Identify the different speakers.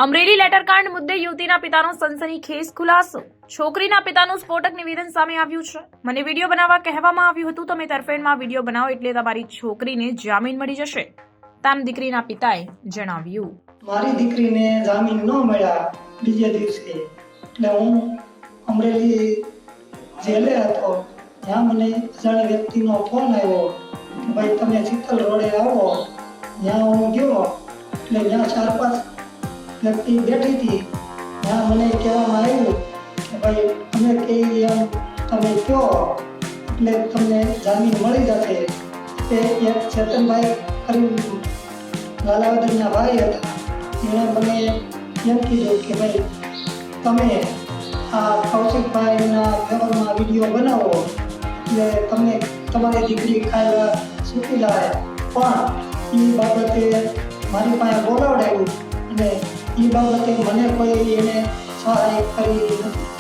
Speaker 1: અમરેલી લેટરકાંડ મુદ્દે યુવતીના પિતાનો સનસનીખેજ ખુલાસો। છોકરીના પિતાનું સ્ફોટક નિવેદન સામે આવ્યું છે। મને વિડીયો બનાવવા કહેવામાં આવ્યું હતું, તમે તરફેણમાં વિડીયો બનાવો એટલે તમારી છોકરીને જામીન મળી જશે, તેમ દીકરીના પિતાએ જણાવ્યું।
Speaker 2: મારી દીકરીને જામીન ન મળ્યા બીજે દિવસે એટલે હું અમરેલી જેલે હતો। ત્યાં મને અજાણી વ્યક્તિનો ફોન આવ્યો કે ભાઈ તમે ચિત્તલ રોડે આવો। ત્યાં હું ગયો એટલે ત્યાં 4-5 વ્યક્તિ બેઠી હતી। ત્યાં મને કહેવામાં આવ્યું કે ભાઈ તમે કઈ એમ તમે કહો એટલે તમને જામીન મળી જશે। તે એક ચેતનભાઈ કરીને લાલાવદરના ભાઈ હતા। એણે મને એમ કીધું કે ભાઈ તમે આ કૌશિકભાઈના ફેવરમાં વિડીયો બનાવો એટલે તમને તમારી દીકરી ખાଇବା સૂકી લાવે। પણ એ બાબતે મારી પાસે બોલાવડાવ્યું અને એ બાબતે મને કોઈ એને સહાય કરી નથી।